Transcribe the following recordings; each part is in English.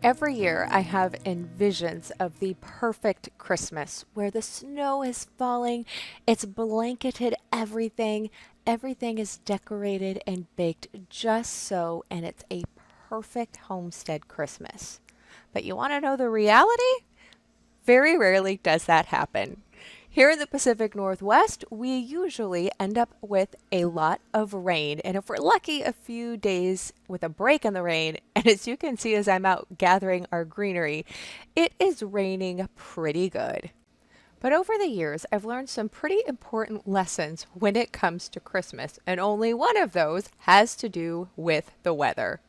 Every year I have envisions of the perfect Christmas where the snow is falling, it's blanketed everything, everything is decorated and baked just so, and it's a perfect homestead Christmas. But you want to know the reality? Very rarely does that happen. Here in the Pacific Northwest, we usually end up with a lot of rain. And if we're lucky, a few days with a break in the rain. And as you can see as I'm out gathering our greenery, it is raining pretty good. But over the years, I've learned some pretty important lessons when it comes to Christmas. And only one of those has to do with the weather.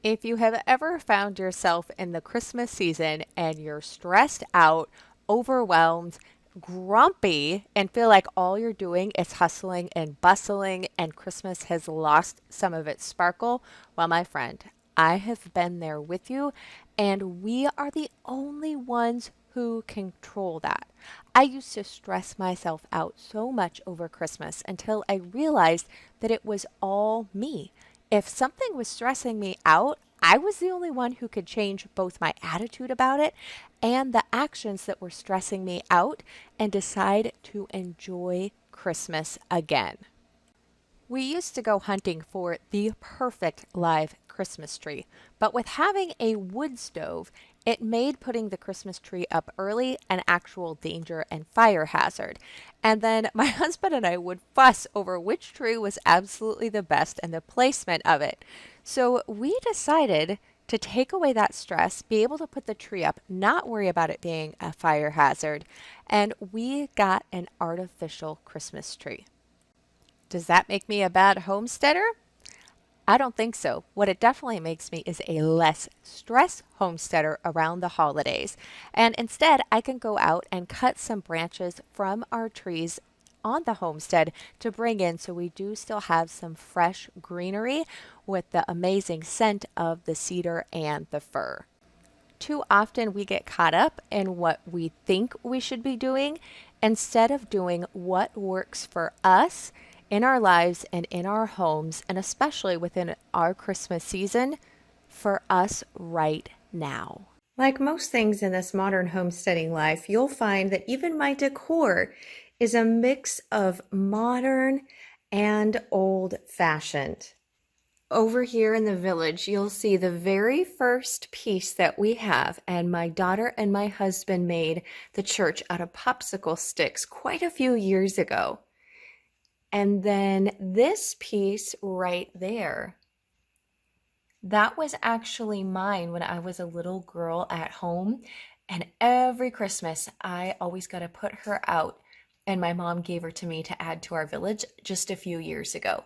If you have ever found yourself in the Christmas season and you're stressed out, overwhelmed, grumpy, and feel like all you're doing is hustling and bustling and Christmas has lost some of its sparkle, well, my friend, I have been there with you, and we are the only ones who control that. I used to stress myself out so much over Christmas until I realized that it was all me. If something was stressing me out, I was the only one who could change both my attitude about it and the actions that were stressing me out and decide to enjoy Christmas again. We used to go hunting for the perfect live Christmas tree, but with having a wood stove, it made putting the Christmas tree up early an actual danger and fire hazard. And then my husband and I would fuss over which tree was absolutely the best and the placement of it. So we decided to take away that stress, be able to put the tree up, not worry about it being a fire hazard, and we got an artificial Christmas tree. Does that make me a bad homesteader? I don't think so. What it definitely makes me is a less stress homesteader around the holidays. And instead, I can go out and cut some branches from our trees on the homestead to bring in so we do still have some fresh greenery with the amazing scent of the cedar and the fir. Too often we get caught up in what we think we should be doing instead of doing what works for us in our lives and in our homes, and especially within our Christmas season for us right now. Like most things in this modern homesteading life, you'll find that even my decor is a mix of modern and old-fashioned. Over here in the village, you'll see the very first piece that we have, and my daughter and my husband made the church out of popsicle sticks quite a few years ago. And then this piece right there, that was actually mine when I was a little girl at home. And every Christmas, I always got to put her out. And my mom gave her to me to add to our village just a few years ago.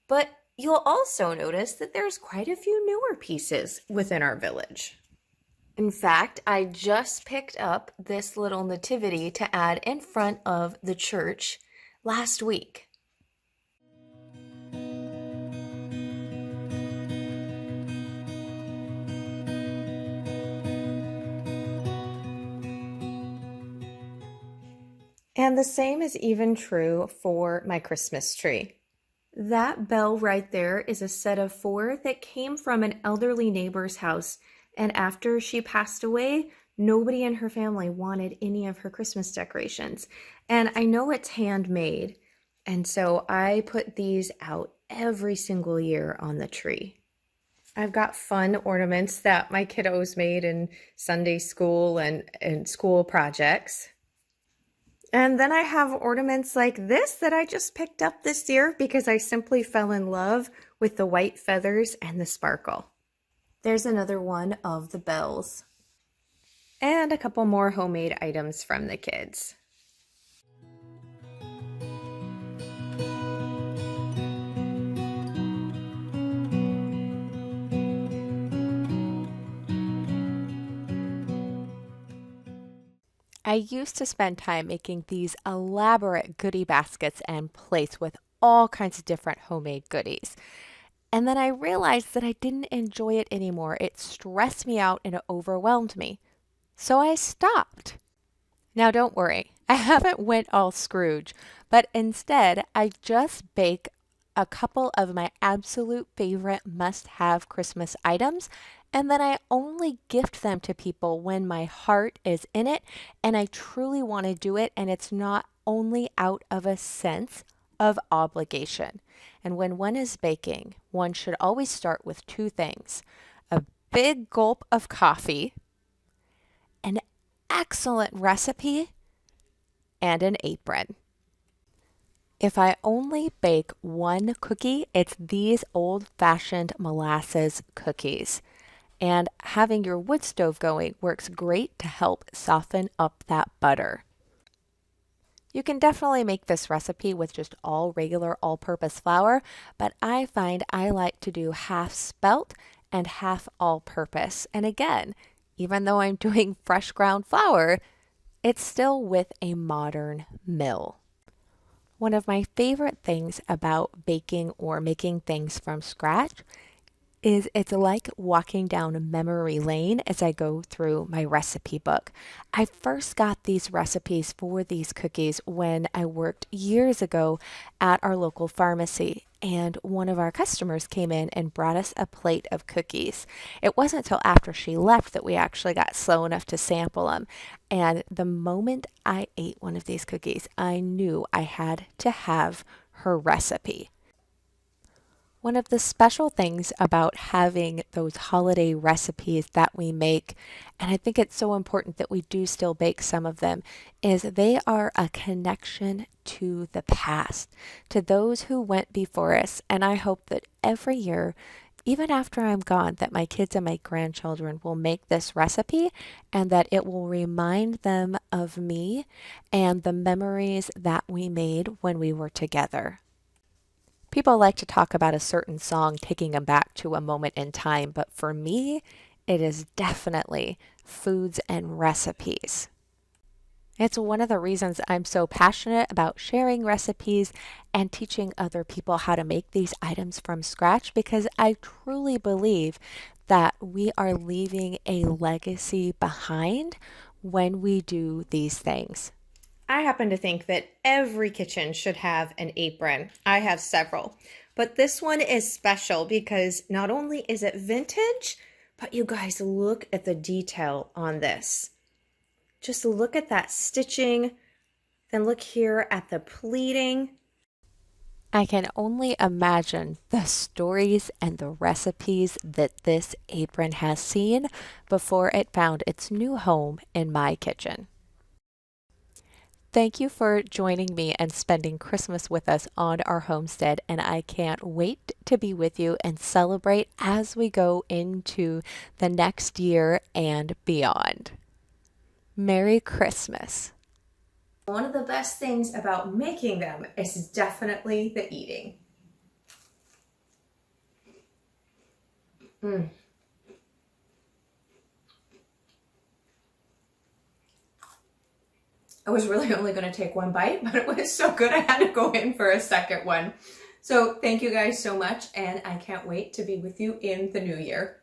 But you'll also notice that there's quite a few newer pieces within our village. In fact, I just picked up this little nativity to add in front of the church last week. And the same is even true for my Christmas tree. That bell right there is a set of 4 that came from an elderly neighbor's house. And after she passed away, nobody in her family wanted any of her Christmas decorations. And I know it's handmade. And so I put these out every single year on the tree. I've got fun ornaments that my kiddos made in Sunday school and school projects. And then I have ornaments like this that I just picked up this year because I simply fell in love with the white feathers and the sparkle. There's another one of the bells. And a couple more homemade items from the kids. I used to spend time making these elaborate goodie baskets and plates with all kinds of different homemade goodies. And then I realized that I didn't enjoy it anymore. It stressed me out and it overwhelmed me. So I stopped. Now don't worry, I haven't went all Scrooge, but instead I just bake a couple of my absolute favorite must-have Christmas items And then I only gift them to people when my heart is in it and I truly want to do it, and it's not only out of a sense of obligation. And when one is baking, one should always start with two things: a big gulp of coffee, an excellent recipe, and an apron. If I only bake one cookie, it's these old-fashioned molasses cookies. And having your wood stove going works great to help soften up that butter. You can definitely make this recipe with just all regular all-purpose flour, but I find I like to do half spelt and half all-purpose. And again, even though I'm doing fresh ground flour, it's still with a modern mill. One of my favorite things about baking or making things from scratch is it's like walking down memory lane as I go through my recipe book. I first got these recipes for these cookies when I worked years ago at our local pharmacy, and one of our customers came in and brought us a plate of cookies. It wasn't until after she left that we actually got slow enough to sample them. And the moment I ate one of these cookies, I knew I had to have her recipe. One of the special things about having those holiday recipes that we make, and I think it's so important that we do still bake some of them, is they are a connection to the past, to those who went before us. And I hope that every year, even after I'm gone, that my kids and my grandchildren will make this recipe and that it will remind them of me and the memories that we made when we were together. People like to talk about a certain song taking them back to a moment in time, but for me, it is definitely foods and recipes. It's one of the reasons I'm so passionate about sharing recipes and teaching other people how to make these items from scratch, because I truly believe that we are leaving a legacy behind when we do these things. I happen to think that every kitchen should have an apron. I have several, but this one is special because not only is it vintage, but you guys, look at the detail on this. Just look at that stitching, then look here at the pleating. I can only imagine the stories and the recipes that this apron has seen before it found its new home in my kitchen. Thank you for joining me and spending Christmas with us on our homestead, and I can't wait to be with you and celebrate as we go into the next year and beyond. Merry Christmas. One of the best things about making them is definitely the eating. I was really only going to take one bite, but it was so good I had to go in for a second one. So thank you guys so much, and I can't wait to be with you in the new year.